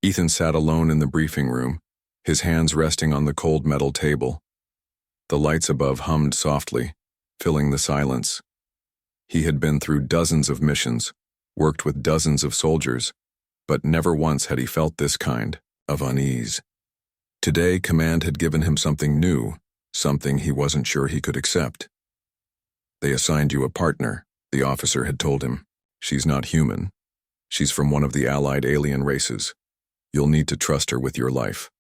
Ethan sat alone in the briefing room, his hands resting on the cold metal table. The lights above hummed softly, filling the silence. He had been through dozens of missions, worked with dozens of soldiers, but never once had he felt this kind of unease. Today, command had given him something new, something he wasn't sure he could accept. "They assigned you a partner," the officer had told him. "She's not human. She's from one of the allied alien races. You'll need to trust her with your life."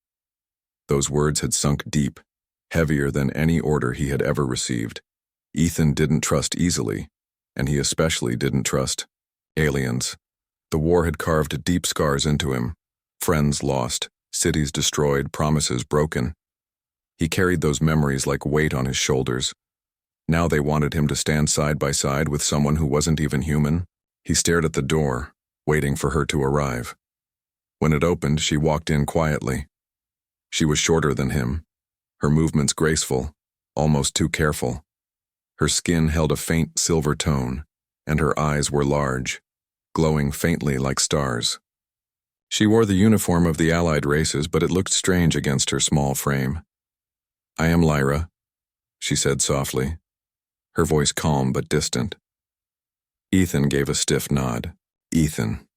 Those words had sunk deep, heavier than any order he had ever received. Ethan didn't trust easily, and he especially didn't trust aliens. The war had carved deep scars into him. Friends lost, cities destroyed, promises broken. He carried those memories like weight on his shoulders. Now they wanted him to stand side by side with someone who wasn't even human. He stared at the door, waiting for her to arrive. When it opened, she walked in quietly. She was shorter than him, her movements graceful, almost too careful. Her skin held a faint silver tone, and her eyes were large, glowing faintly like stars. She wore the uniform of the allied races, but it looked strange against her small frame. "I am Lyra," she said softly, her voice calm but distant. Ethan gave a stiff nod. Ethan.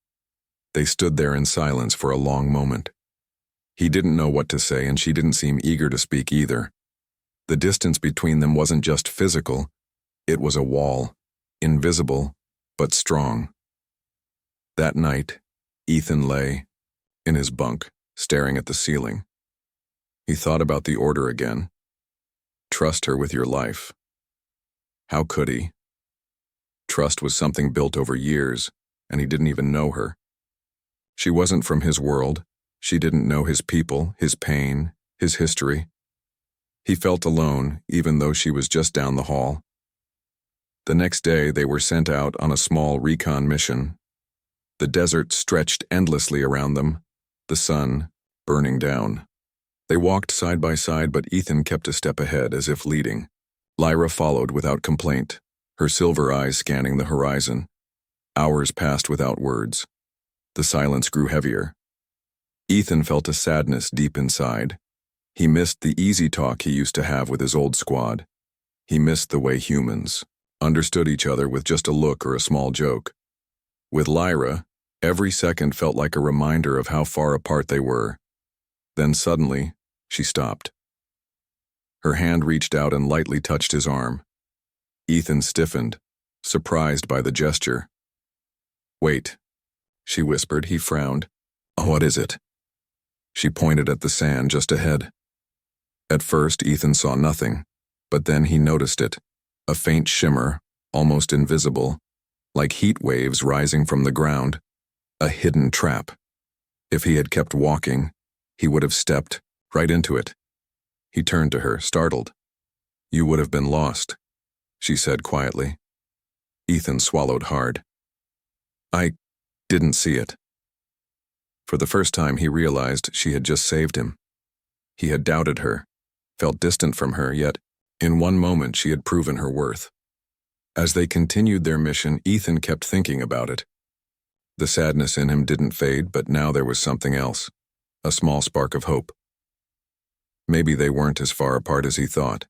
They stood there in silence for a long moment. He didn't know what to say, and she didn't seem eager to speak either. The distance between them wasn't just physical, it was a wall, invisible, but strong. That night, Ethan lay in his bunk, staring at the ceiling. He thought about the order again. Trust her with your life. How could he? Trust was something built over years, and he didn't even know her. She wasn't from his world. She didn't know his people, his pain, his history. He felt alone, even though she was just down the hall. The next day, they were sent out on a small recon mission. The desert stretched endlessly around them, the sun burning down. They walked side by side, but Ethan kept a step ahead, as if leading. Lyra followed without complaint, her silver eyes scanning the horizon. Hours passed without words. The silence grew heavier. Ethan felt a sadness deep inside. He missed the easy talk he used to have with his old squad. He missed the way humans understood each other with just a look or a small joke. With Lyra, every second felt like a reminder of how far apart they were. Then suddenly, she stopped. Her hand reached out and lightly touched his arm. Ethan stiffened, surprised by the gesture. "Wait," she whispered. He frowned. "What is it?" She pointed at the sand just ahead. At first, Ethan saw nothing, but then he noticed it, a faint shimmer, almost invisible, like heat waves rising from the ground, a hidden trap. If he had kept walking, he would have stepped right into it. He turned to her, startled. "You would have been lost," she said quietly. Ethan swallowed hard. "I didn't see it." For the first time, he realized she had just saved him. He had doubted her, felt distant from her, yet in one moment she had proven her worth. As they continued their mission, Ethan kept thinking about it. The sadness in him didn't fade, but now there was something else, a small spark of hope. Maybe they weren't as far apart as he thought.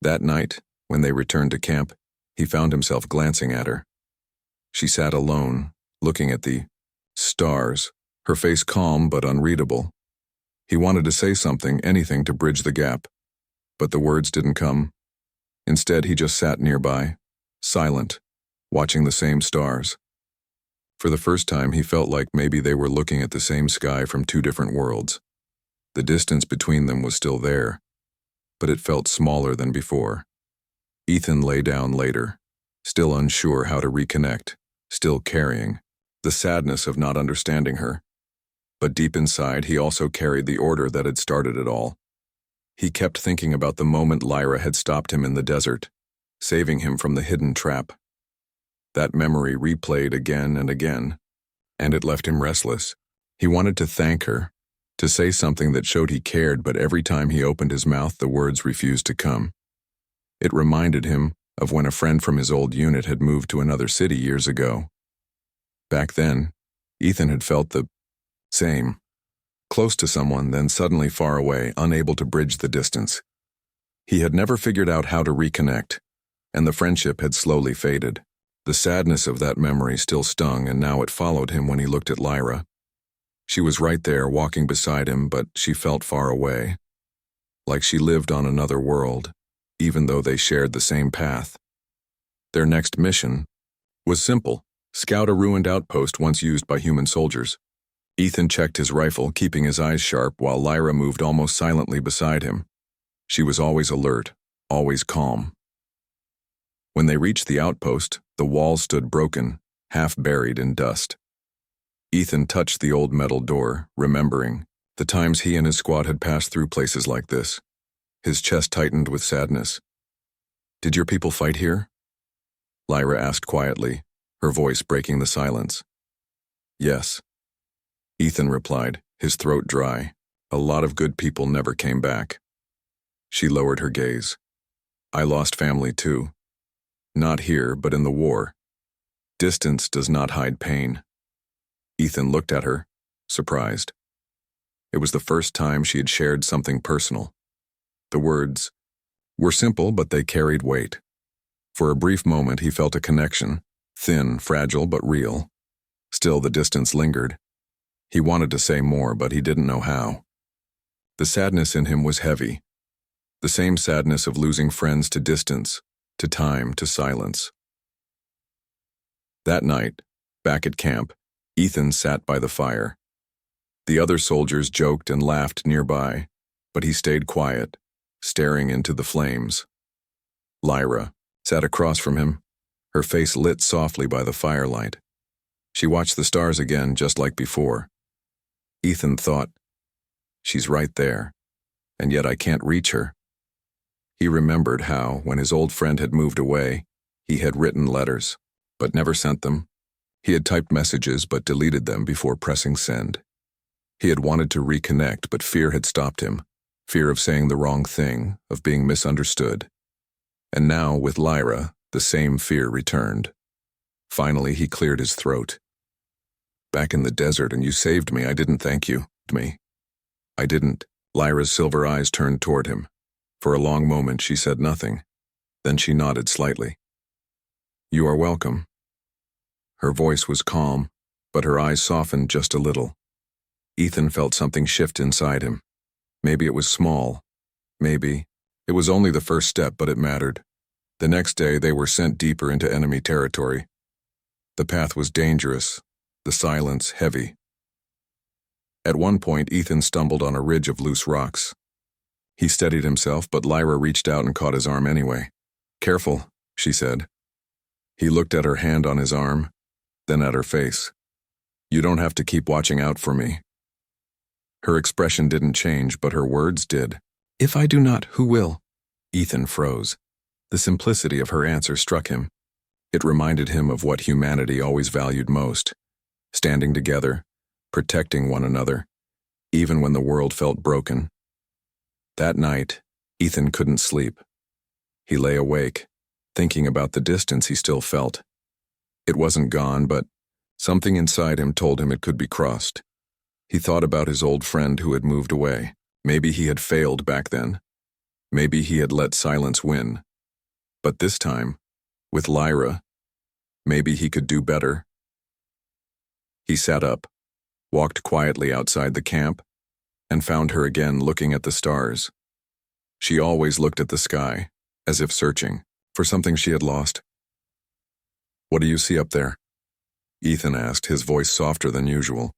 That night, when they returned to camp, he found himself glancing at her. She sat alone, looking at the stars, her face calm but unreadable. He wanted to say something, anything to bridge the gap, but the words didn't come. Instead, he just sat nearby, silent, watching the same stars. For the first time, he felt like maybe they were looking at the same sky from two different worlds. The distance between them was still there, but it felt smaller than before. Ethan lay down later, still unsure how to reconnect, still carrying the sadness of not understanding her. But deep inside, he also carried the order that had started it all. He kept thinking about the moment Lyra had stopped him in the desert, saving him from the hidden trap. That memory replayed again and again, and it left him restless. He wanted to thank her, to say something that showed he cared, but every time he opened his mouth, the words refused to come. It reminded him of when a friend from his old unit had moved to another city years ago. Back then, Ethan had felt the same, Close to someone, then suddenly far away, unable to bridge the distance. He had never figured out how to reconnect, and the friendship had slowly faded. The sadness of that memory still stung, and now it followed him when he looked at Lyra. She was right there, walking beside him, but she felt far away, like she lived on another world, even though they shared the same path. Their next mission was simple: scout a ruined outpost once used by human soldiers. Ethan checked his rifle, keeping his eyes sharp, while Lyra moved almost silently beside him. She was always alert, always calm. When they reached the outpost, the wall stood broken, half buried in dust. Ethan touched the old metal door, remembering the times he and his squad had passed through places like this. His chest tightened with sadness. "Did your people fight here?" Lyra asked quietly, her voice breaking the silence. "Yes," Ethan replied, his throat dry. "A lot of good people never came back." She lowered her gaze. "I lost family too. Not here, but in the war. Distance does not hide pain." Ethan looked at her, surprised. It was the first time she had shared something personal. The words were simple, but they carried weight. For a brief moment he felt a connection, thin, fragile, but real. Still, the distance lingered. He wanted to say more, but he didn't know how. The sadness in him was heavy. The same sadness of losing friends to distance, to time, to silence. That night, back at camp, Ethan sat by the fire. The other soldiers joked and laughed nearby, but he stayed quiet, staring into the flames. Lyra sat across from him, her face lit softly by the firelight. She watched the stars again, just like before. Ethan thought, "She's right there, and yet I can't reach her." He remembered how, when his old friend had moved away, he had written letters, but never sent them. He had typed messages but deleted them before pressing send. He had wanted to reconnect, but fear had stopped him. Fear of saying the wrong thing, of being misunderstood. And now, with Lyra, the same fear returned. Finally, he cleared his throat. "Back in the desert, and you saved me. I didn't thank you." "Me? I didn't." Lyra's silver eyes turned toward him. For a long moment she said nothing. Then she nodded slightly. "You are welcome." Her voice was calm, but her eyes softened just a little. Ethan felt something shift inside him. Maybe it was small. Maybe. It was only the first step, but it mattered. The next day they were sent deeper into enemy territory. The path was dangerous, the silence heavy. At one point, Ethan stumbled on a ridge of loose rocks. He steadied himself, but Lyra reached out and caught his arm anyway. "Careful," she said. He looked at her hand on his arm, then at her face. "You don't have to keep watching out for me." Her expression didn't change, but her words did. "If I do not, who will?" Ethan froze. The simplicity of her answer struck him. It reminded him of what humanity always valued most: standing together, protecting one another, even when the world felt broken. That night, Ethan couldn't sleep. He lay awake, thinking about the distance he still felt. It wasn't gone, but something inside him told him it could be crossed. He thought about his old friend who had moved away. Maybe he had failed back then. Maybe he had let silence win. But this time, with Lyra, maybe he could do better. He sat up, walked quietly outside the camp, and found her again looking at the stars. She always looked at the sky, as if searching for something she had lost. "What do you see up there?" Ethan asked, his voice softer than usual.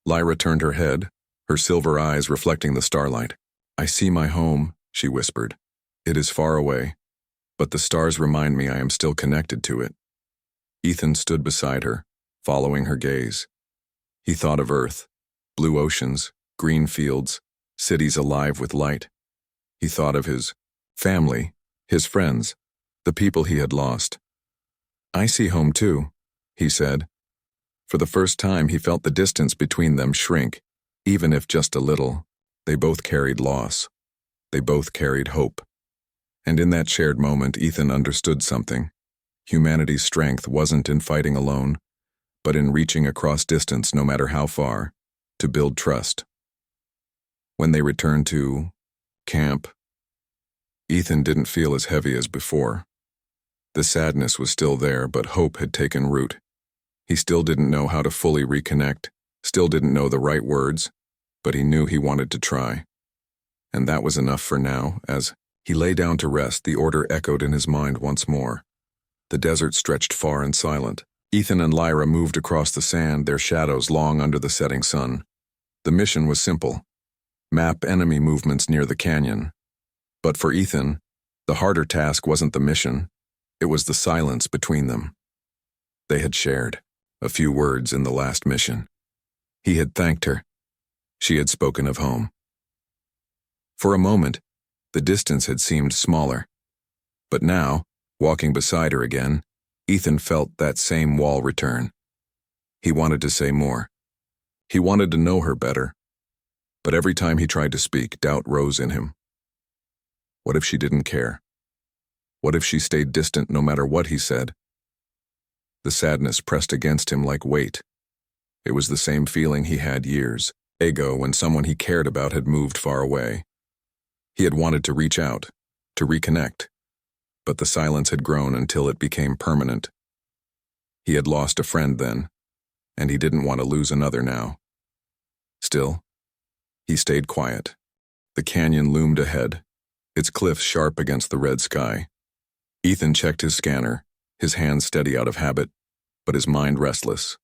Lyra turned her head, her silver eyes reflecting the starlight. "I see my home," she whispered. "It is far away, but the stars remind me I am still connected to it." Ethan stood beside her, following her gaze. He thought of Earth, blue oceans, green fields, cities alive with light. He thought of his family, his friends, the people he had lost. "I see home too," he said. For the first time, he felt the distance between them shrink, even if just a little. They both carried loss. They both carried hope. And in that shared moment, Ethan understood something. Humanity's strength wasn't in fighting alone, but in reaching across distance, no matter how far, to build trust. When they returned to camp, Ethan didn't feel as heavy as before. The sadness was still there, but hope had taken root. He still didn't know how to fully reconnect, still didn't know the right words, but he knew he wanted to try. And that was enough for now. As he lay down to rest, the order echoed in his mind once more. The desert stretched far and silent. Ethan and Lyra moved across the sand, their shadows long under the setting sun. The mission was simple: map enemy movements near the canyon. But for Ethan, the harder task wasn't the mission, it was the silence between them. They had shared a few words in the last mission. He had thanked her. She had spoken of home. For a moment, the distance had seemed smaller. But now, walking beside her again, Ethan felt that same wall return. He wanted to say more. He wanted to know her better. But every time he tried to speak, doubt rose in him. What if she didn't care? What if she stayed distant no matter what he said? The sadness pressed against him like weight. It was the same feeling he had years ago when someone he cared about had moved far away. He had wanted to reach out, to reconnect, but the silence had grown until it became permanent. He had lost a friend then, and he didn't want to lose another now. Still, he stayed quiet. The canyon loomed ahead, its cliffs sharp against the red sky. Ethan checked his scanner, his hands steady out of habit, but his mind restless.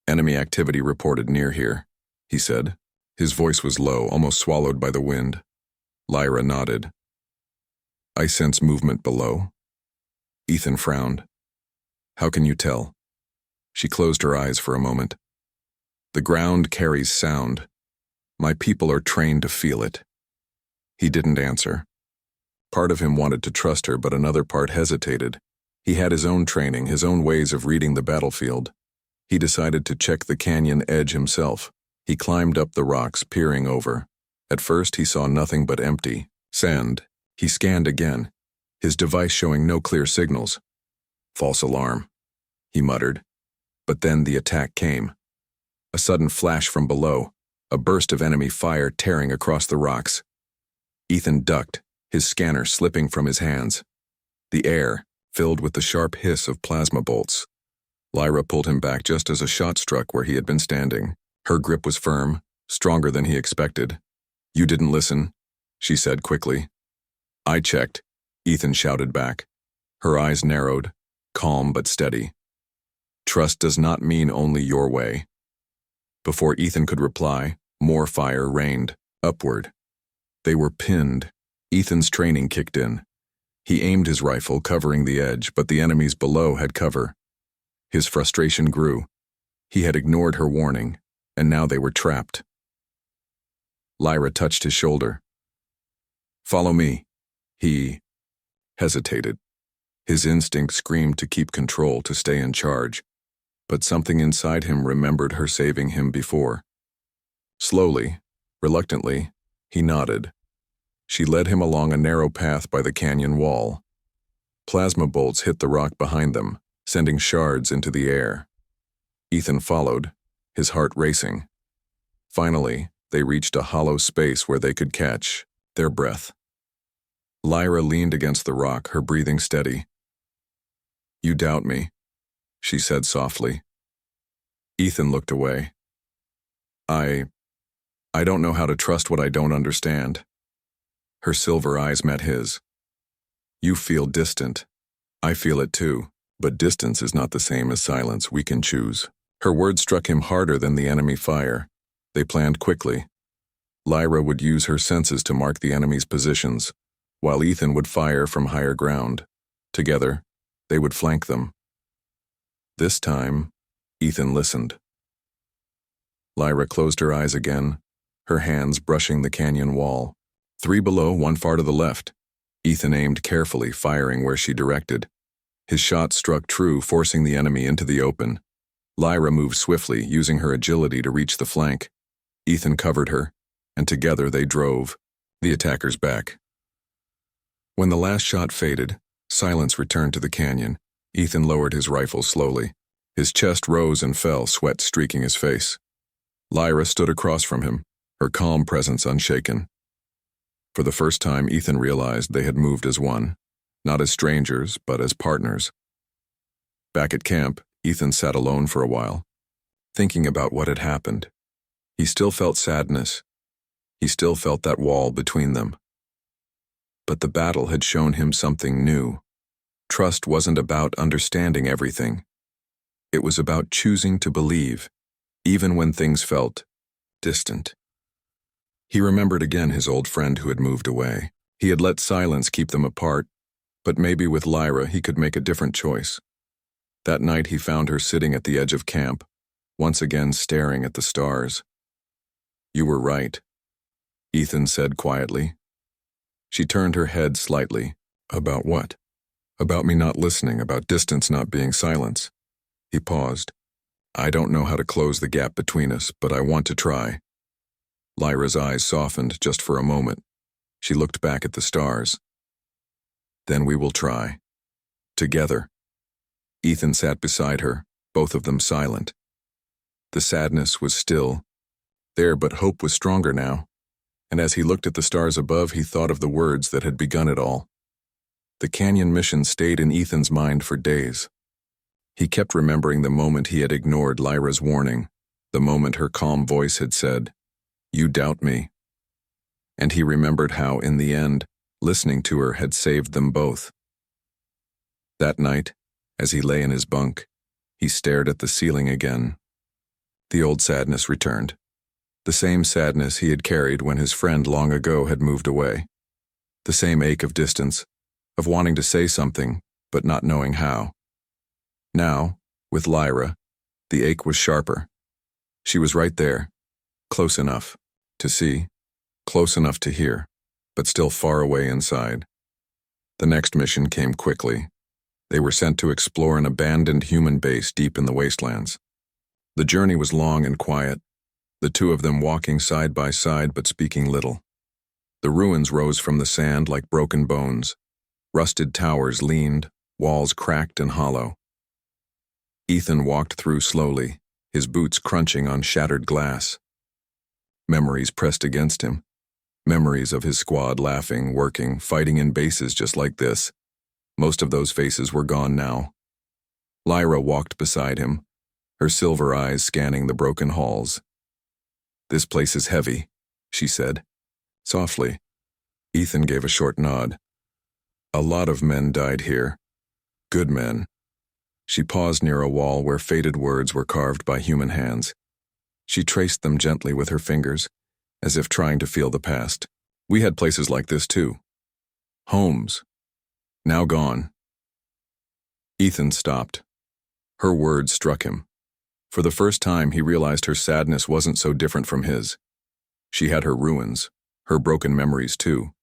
Enemy activity reported near here, he said. His voice was low, almost swallowed by the wind. Lyra nodded. I sense movement below. Ethan frowned. How can you tell? She closed her eyes for a moment. The ground carries sound. My people are trained to feel it. He didn't answer. Part of him wanted to trust her, but another part hesitated. He had his own training, his own ways of reading the battlefield. He decided to check the canyon edge himself. He climbed up the rocks, peering over. At first, he saw nothing but empty sand. He scanned again, his device showing no clear signals. False alarm, he muttered. But then the attack came. A sudden flash from below, a burst of enemy fire tearing across the rocks. Ethan ducked, his scanner slipping from his hands. The air filled with the sharp hiss of plasma bolts. Lyra pulled him back just as a shot struck where he had been standing. Her grip was firm, stronger than he expected. You didn't listen, she said quickly. I checked, Ethan shouted back. Her eyes narrowed, calm but steady. Trust does not mean only your way. Before Ethan could reply, more fire rained, upward. They were pinned. Ethan's training kicked in. He aimed his rifle, covering the edge, but the enemies below had cover. His frustration grew. He had ignored her warning, and now they were trapped. Lyra touched his shoulder. Follow me. He hesitated. His instinct screamed to keep control, to stay in charge, but something inside him remembered her saving him before. Slowly, reluctantly, he nodded. She led him along a narrow path by the canyon wall. Plasma bolts hit the rock behind them, sending shards into the air. Ethan followed, his heart racing. Finally, they reached a hollow space where they could catch their breath. Lyra leaned against the rock, her breathing steady. You doubt me, she said softly. Ethan looked away. I don't know how to trust what I don't understand. Her silver eyes met his. You feel distant. I feel it too, but distance is not the same as silence. We can choose. Her words struck him harder than the enemy fire. They planned quickly. Lyra would use her senses to mark the enemy's positions, while Ethan would fire from higher ground. Together, they would flank them. This time, Ethan listened. Lyra closed her eyes again, her hands brushing the canyon wall. 3 below, 1 far to the left. Ethan aimed carefully, firing where she directed. His shot struck true, forcing the enemy into the open. Lyra moved swiftly, using her agility to reach the flank. Ethan covered her, and together they drove the attackers back. When the last shot faded, silence returned to the canyon. Ethan lowered his rifle slowly. His chest rose and fell, sweat streaking his face. Lyra stood across from him, her calm presence unshaken. For the first time, Ethan realized they had moved as one, not as strangers, but as partners. Back at camp, Ethan sat alone for a while, thinking about what had happened. He still felt sadness. He still felt that wall between them. But the battle had shown him something new. Trust wasn't about understanding everything. It was about choosing to believe, even when things felt distant. He remembered again his old friend who had moved away. He had let silence keep them apart, but maybe with Lyra he could make a different choice. That night he found her sitting at the edge of camp, once again staring at the stars. "You were right," Ethan said quietly. She turned her head slightly. "About what?" "About me not listening, about distance not being silence." He paused. "I don't know how to close the gap between us, but I want to try." Lyra's eyes softened just for a moment. She looked back at the stars. "Then we will try. Together." Ethan sat beside her, both of them silent. The sadness was still there, but hope was stronger now. And as he looked at the stars above, he thought of the words that had begun it all. The canyon mission stayed in Ethan's mind for days. He kept remembering the moment he had ignored Lyra's warning, the moment her calm voice had said, "You doubt me." And he remembered how, in the end, listening to her had saved them both. That night, as he lay in his bunk, he stared at the ceiling again. The old sadness returned. The same sadness he had carried when his friend long ago had moved away. The same ache of distance, of wanting to say something, but not knowing how. Now, with Lyra, the ache was sharper. She was right there, close enough to see, close enough to hear, but still far away inside. The next mission came quickly. They were sent to explore an abandoned human base deep in the wastelands. The journey was long and quiet, the two of them walking side by side but speaking little. The ruins rose from the sand like broken bones. Rusted towers leaned, walls cracked and hollow. Ethan walked through slowly, his boots crunching on shattered glass. Memories pressed against him. Memories of his squad laughing, working, fighting in bases just like this. Most of those faces were gone now. Lyra walked beside him, her silver eyes scanning the broken halls. "This place is heavy," she said, softly. Ethan gave a short nod. "A lot of men died here. Good men." She paused near a wall where faded words were carved by human hands. She traced them gently with her fingers, as if trying to feel the past. "We had places like this too. Homes. Now gone." Ethan stopped. Her words struck him. For the first time, he realized her sadness wasn't so different from his. She had her ruins, her broken memories too.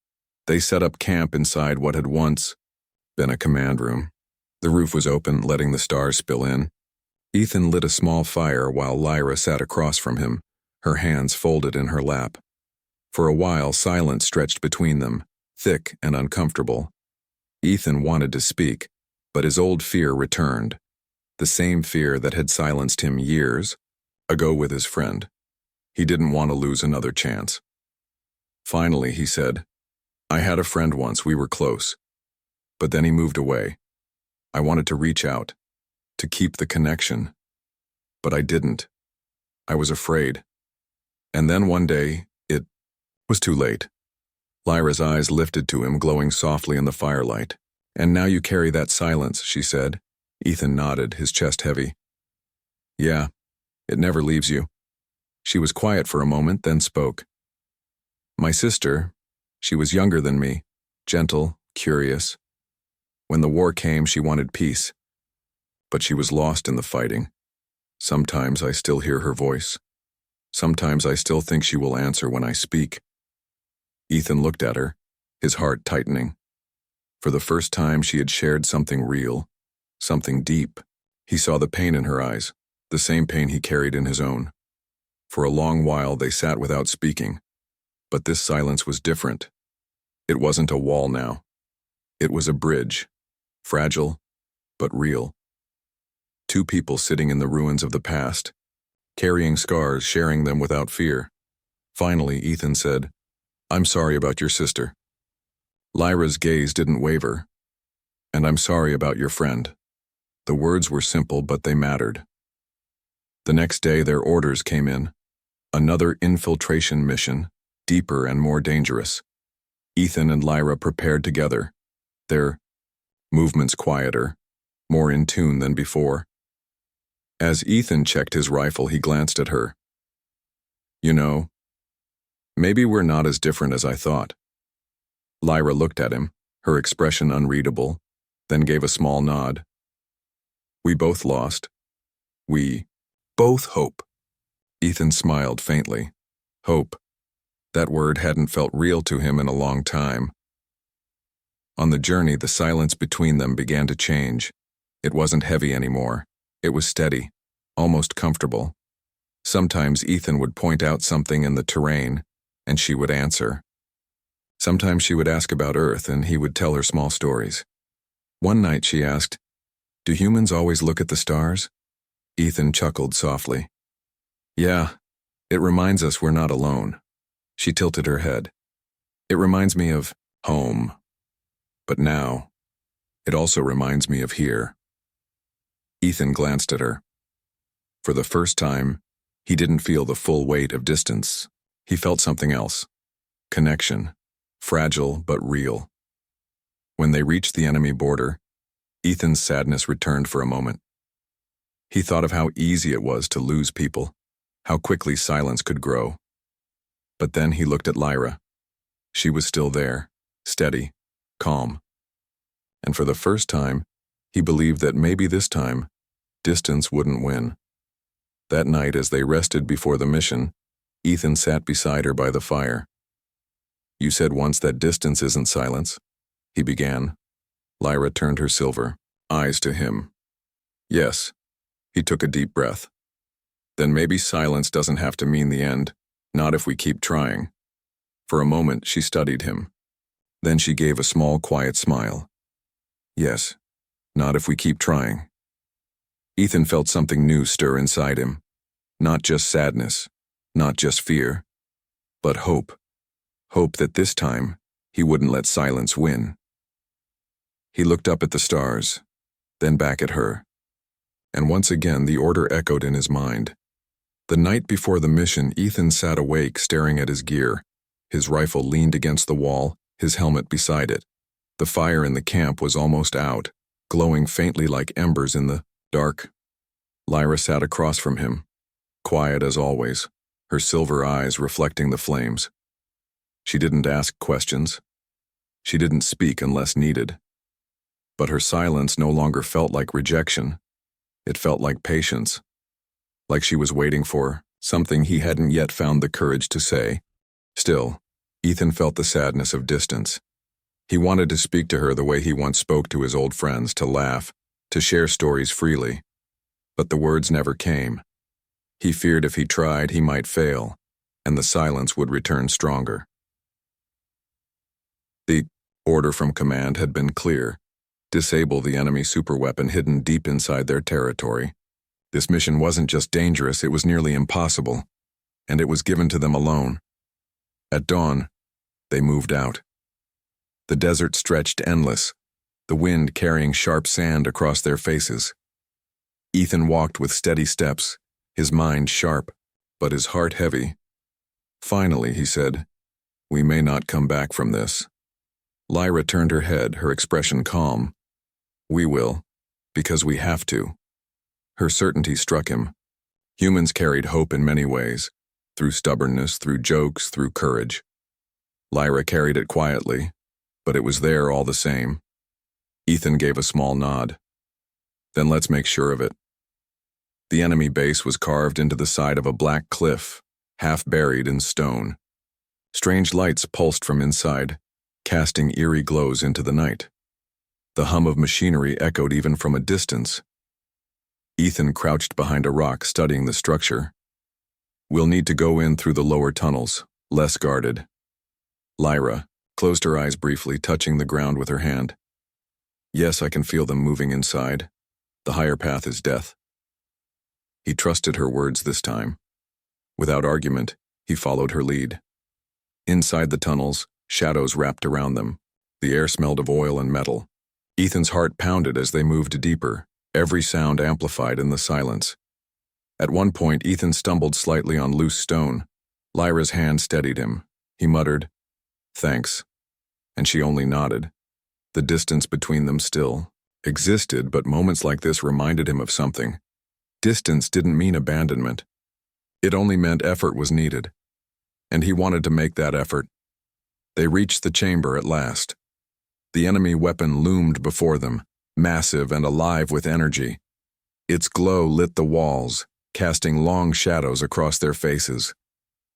They set up camp inside what had once been a command room. The roof was open, letting the stars spill in. Ethan lit a small fire while Lyra sat across from him, her hands folded in her lap. For a while, silence stretched between them, thick and uncomfortable. Ethan wanted to speak, but his old fear returned. The same fear that had silenced him years ago with his friend. He didn't want to lose another chance. Finally, he said, "I had a friend once, we were close. But then he moved away. I wanted to reach out, to keep the connection. But I didn't. I was afraid. And then one day, it was too late." Lyra's eyes lifted to him, glowing softly in the firelight. "And now you carry that silence," she said. Ethan nodded, his chest heavy. "Yeah, it never leaves you." She was quiet for a moment, then spoke. "My sister, she was younger than me, gentle, curious. When the war came, she wanted peace. But she was lost in the fighting. Sometimes I still hear her voice. Sometimes I still think she will answer when I speak." Ethan looked at her, his heart tightening. For the first time, she had shared something real, something deep. He saw the pain in her eyes, the same pain he carried in his own. For a long while, they sat without speaking. But this silence was different. It wasn't a wall now. It was a bridge, fragile, but real. Two people sitting in the ruins of the past, carrying scars, sharing them without fear. Finally, Ethan said, "I'm sorry about your sister." Lyra's gaze didn't waver. "And I'm sorry about your friend." The words were simple, but they mattered. The next day, their orders came in. Another infiltration mission, deeper and more dangerous. Ethan and Lyra prepared together, their movements quieter, more in tune than before. As Ethan checked his rifle, he glanced at her. "You know, maybe we're not as different as I thought." Lyra looked at him, her expression unreadable, then gave a small nod. "We both lost. We both hope." Ethan smiled faintly. Hope. That word hadn't felt real to him in a long time. On the journey, the silence between them began to change. It wasn't heavy anymore. It was steady, almost comfortable. Sometimes Ethan would point out something in the terrain, and she would answer. Sometimes she would ask about Earth, and he would tell her small stories. One night she asked, "Do humans always look at the stars?" Ethan chuckled softly. "Yeah, it reminds us we're not alone." She tilted her head. "It reminds me of home. But now, it also reminds me of here." Ethan glanced at her. For the first time, he didn't feel the full weight of distance. He felt something else. Connection. Fragile but real. When they reached the enemy border, Ethan's sadness returned for a moment. He thought of how easy it was to lose people, how quickly silence could grow. But then he looked at Lyra. She was still there, steady, calm. And for the first time, he believed that maybe this time, distance wouldn't win. That night, as they rested before the mission, Ethan sat beside her by the fire. "You said once that distance isn't silence," he began. Lyra turned her silver eyes to him. "Yes." He took a deep breath. "Then maybe silence doesn't have to mean the end, not if we keep trying." For a moment, she studied him. Then she gave a small, quiet smile. "Yes, not if we keep trying." Ethan felt something new stir inside him. Not just sadness, not just fear, but hope. Hope that this time, he wouldn't let silence win. He looked up at the stars, then back at her. And once again, the order echoed in his mind. The night before the mission, Ethan sat awake staring at his gear. His rifle leaned against the wall, his helmet beside it. The fire in the camp was almost out, glowing faintly like embers in the dark. Lyra sat across from him, quiet as always, her silver eyes reflecting the flames. She didn't ask questions. She didn't speak unless needed. But her silence no longer felt like rejection. It felt like patience. Like she was waiting for something he hadn't yet found the courage to say. Still, Ethan felt the sadness of distance. He wanted to speak to her the way he once spoke to his old friends, to laugh, to share stories freely. But the words never came. He feared if he tried, he might fail, and the silence would return stronger. The order from command had been clear: disable the enemy superweapon hidden deep inside their territory. This mission wasn't just dangerous, it was nearly impossible, and it was given to them alone. At dawn, they moved out. The desert stretched endless, the wind carrying sharp sand across their faces. Ethan walked with steady steps, his mind sharp, but his heart heavy. Finally, he said, "We may not come back from this." Lyra turned her head, her expression calm. "We will, because we have to." Her certainty struck him. Humans carried hope in many ways, through stubbornness, through jokes, through courage. Lyra carried it quietly, but it was there all the same. Ethan gave a small nod. "Then let's make sure of it." The enemy base was carved into the side of a black cliff, half buried in stone. Strange lights pulsed from inside, casting eerie glows into the night. The hum of machinery echoed even from a distance. Ethan crouched behind a rock, studying the structure. "We'll need to go in through the lower tunnels, less guarded." Lyra closed her eyes briefly, touching the ground with her hand. "Yes, I can feel them moving inside. The higher path is death." He trusted her words this time. Without argument, He followed her lead. Inside the tunnels, shadows wrapped around them. The air smelled of oil and metal. Ethan's heart pounded as they moved deeper, every sound amplified in the silence. At one point, Ethan stumbled slightly on loose stone. Lyra's hand steadied him. He muttered, "Thanks," and she only nodded. The distance between them still existed, but moments like this reminded him of something. Distance didn't mean abandonment. It only meant effort was needed. And he wanted to make that effort. They reached the chamber at last. The enemy weapon loomed before them, massive and alive with energy. Its glow lit the walls, casting long shadows across their faces.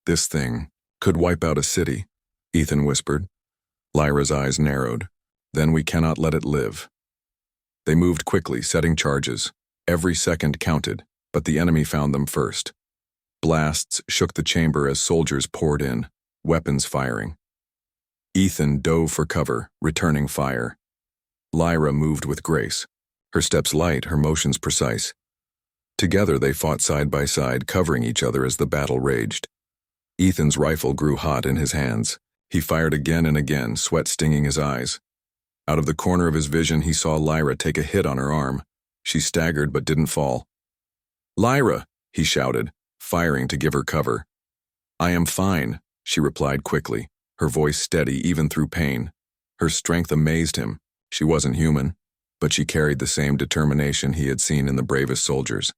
"This thing could wipe out a city," Ethan whispered. Lyra's eyes narrowed. "Then we cannot let it live." They moved quickly, setting charges. Every second counted, but the enemy found them first. Blasts shook the chamber as soldiers poured in, weapons firing. Ethan dove for cover, returning fire. Lyra moved with grace, her steps light, her motions precise. Together they fought side by side, covering each other as the battle raged. Ethan's rifle grew hot in his hands. He fired again and again, sweat stinging his eyes. Out of the corner of his vision, he saw Lyra take a hit on her arm. She staggered but didn't fall. "Lyra!" he shouted, firing to give her cover. "I am fine," she replied quickly, her voice steady even through pain. Her strength amazed him. She wasn't human, but she carried the same determination he had seen in the bravest soldiers.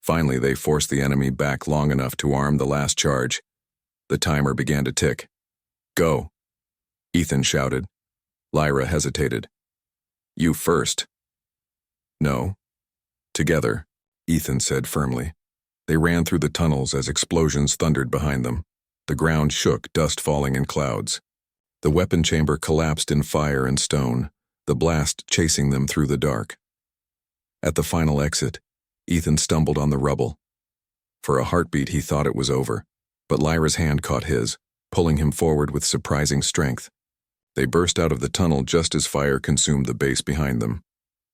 Finally, they forced the enemy back long enough to arm the last charge. The timer began to tick. "Go," Ethan shouted. Lyra hesitated. "You first." "No." "Together," Ethan said firmly. They ran through the tunnels as explosions thundered behind them. The ground shook, dust falling in clouds. The weapon chamber collapsed in fire and stone, the blast chasing them through the dark. At the final exit, Ethan stumbled on the rubble. For a heartbeat, he thought it was over, but Lyra's hand caught his, pulling him forward with surprising strength. They burst out of the tunnel just as fire consumed the base behind them.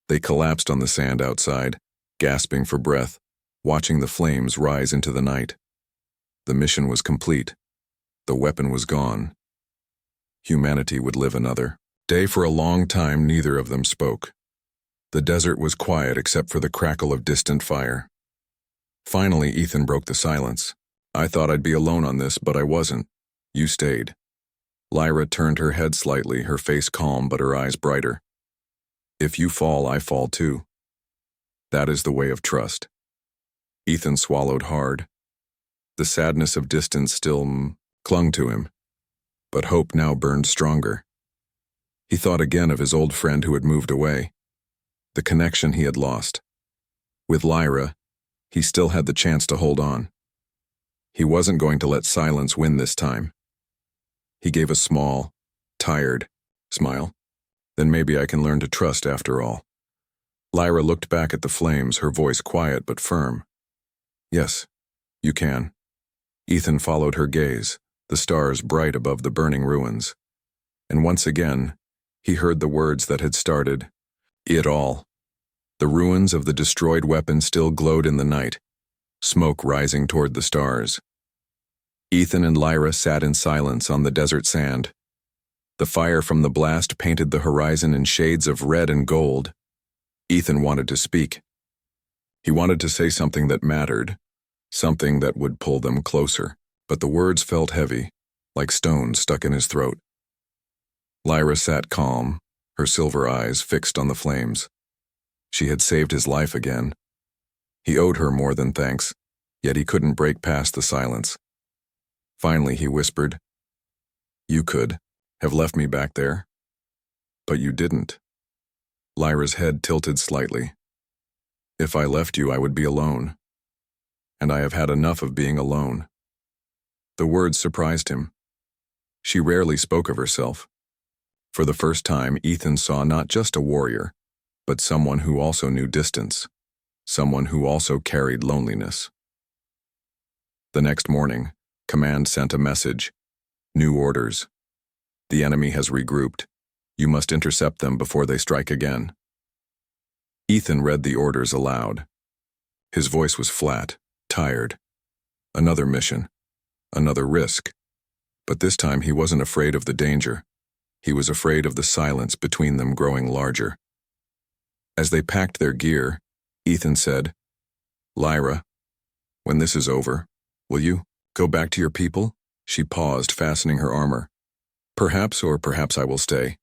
They collapsed on the sand outside, gasping for breath, watching the flames rise into the night. The mission was complete. The weapon was gone. Humanity would live another day. For a long time, neither of them spoke. The desert was quiet except for the crackle of distant fire. Finally, Ethan broke the silence. "I thought I'd be alone on this, but I wasn't. You stayed." Lyra turned her head slightly, her face calm but her eyes brighter. "If you fall, I fall too. That is the way of trust." Ethan swallowed hard. The sadness of distance still clung to him, but hope now burned stronger. He thought again of his old friend who had moved away, the connection he had lost. With Lyra, he still had the chance to hold on. He wasn't going to let silence win this time. He gave a small, tired smile. "Then maybe I can learn to trust after all." Lyra looked back at the flames, her voice quiet but firm. "Yes, you can." Ethan followed her gaze, the stars bright above the burning ruins. And once again, he heard the words that had started it all. The ruins of the destroyed weapon still glowed in the night, smoke rising toward the stars. Ethan and Lyra sat in silence on the desert sand. The fire from the blast painted the horizon in shades of red and gold. Ethan wanted to speak. He wanted to say something that mattered, something that would pull them closer, but the words felt heavy, like stones stuck in his throat. Lyra sat calm, her silver eyes fixed on the flames. She had saved his life again. He owed her more than thanks, yet he couldn't break past the silence. Finally, he whispered, "You could have left me back there, but you didn't." Lyra's head tilted slightly. "If I left you, I would be alone. And I have had enough of being alone." The words surprised him. She rarely spoke of herself. For the first time, Ethan saw not just a warrior, but someone who also knew distance, someone who also carried loneliness. The next morning, Command sent a message. "New orders. The enemy has regrouped. You must intercept them before they strike again." Ethan read the orders aloud. His voice was flat, tired. Another mission. another risk. But this time he wasn't afraid of the danger. He was afraid of the silence between them growing larger. As they packed their gear, Ethan said, "Lyra, when this is over, will you go back to your people?" She paused, fastening her armor. "Perhaps, or perhaps I will stay."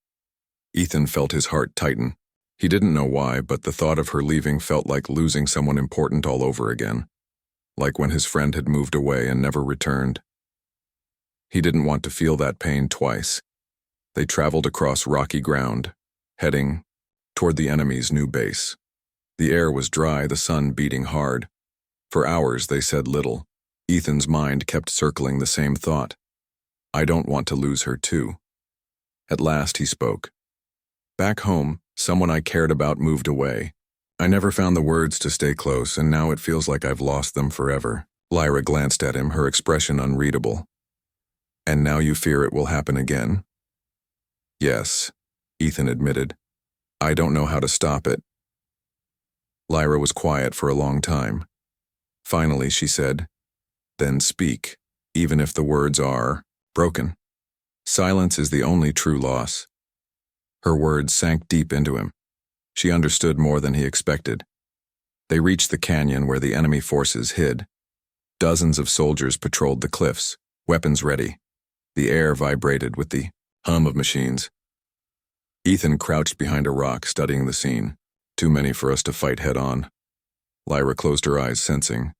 Ethan felt his heart tighten. He didn't know why, but the thought of her leaving felt like losing someone important all over again. Like when his friend had moved away and never returned. He didn't want to feel that pain twice. They traveled across rocky ground, heading toward the enemy's new base. The air was dry, the sun beating hard. For hours they said little. Ethan's mind kept circling the same thought. I don't want to lose her too. At last he spoke. Back home, someone I cared about moved away. I never found the words to stay close, and now it feels like I've lost them forever. Lyra glanced at him, her expression unreadable. And now you fear it will happen again? Yes, Ethan admitted. I don't know how to stop it. Lyra was quiet for a long time. Finally, she said, "Then speak, even if the words are broken. Silence is the only true loss." Her words sank deep into him. She understood more than he expected. They reached the canyon where the enemy forces hid. Dozens of soldiers patrolled the cliffs, weapons ready. The air vibrated with the hum of machines. Ethan crouched behind a rock, studying the scene. Too many for us to fight head-on. Lyra closed her eyes, sensing.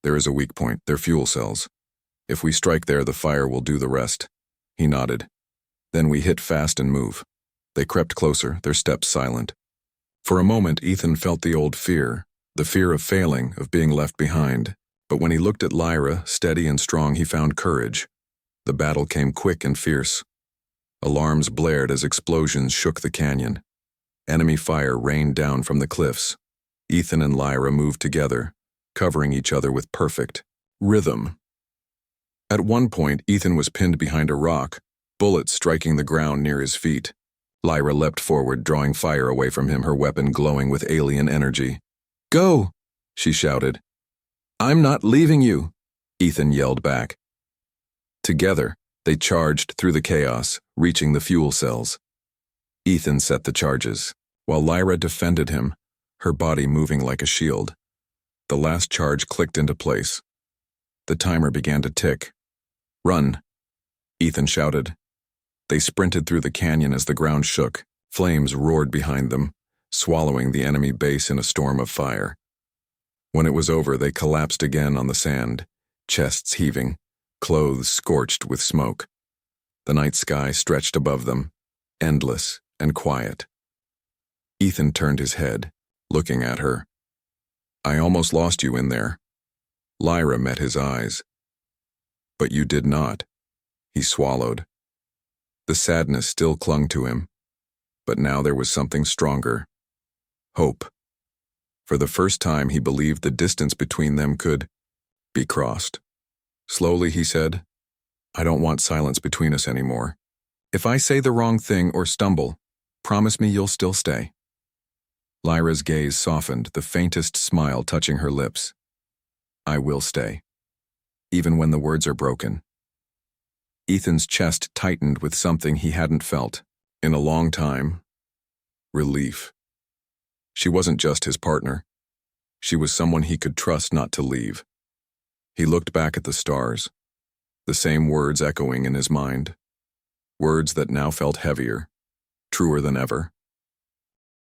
There is a weak point, their fuel cells. If we strike there, the fire will do the rest. He nodded. Then we hit fast and move. They crept closer, their steps silent. For a moment, Ethan felt the old fear, the fear of failing, of being left behind. But when he looked at Lyra, steady and strong, he found courage. The battle came quick and fierce. Alarms blared as explosions shook the canyon. Enemy fire rained down from the cliffs. Ethan and Lyra moved together, covering each other with perfect rhythm. At one point, Ethan was pinned behind a rock, bullets striking the ground near his feet. Lyra leapt forward, drawing fire away from him, her weapon glowing with alien energy. "Go!" she shouted. "I'm not leaving you," Ethan yelled back. Together, they charged through the chaos, reaching the fuel cells. Ethan set the charges, while Lyra defended him, her body moving like a shield. The last charge clicked into place. The timer began to tick. "Run!" Ethan shouted. They sprinted through the canyon as the ground shook. Flames roared behind them, swallowing the enemy base in a storm of fire. When it was over, they collapsed again on the sand, chests heaving, clothes scorched with smoke. The night sky stretched above them, endless and quiet. Ethan turned his head, looking at her. "I almost lost you in there." Lyra met his eyes. "But you did not." He swallowed. The sadness still clung to him, but now there was something stronger. Hope. For the first time, he believed the distance between them could be crossed. Slowly, he said, "I don't want silence between us anymore. If I say the wrong thing or stumble, promise me you'll still stay." Lyra's gaze softened, the faintest smile touching her lips. "I will stay, even when the words are broken." Ethan's chest tightened with something he hadn't felt in a long time. Relief. She wasn't just his partner. She was someone he could trust not to leave. He looked back at the stars, the same words echoing in his mind. Words that now felt heavier, truer than ever.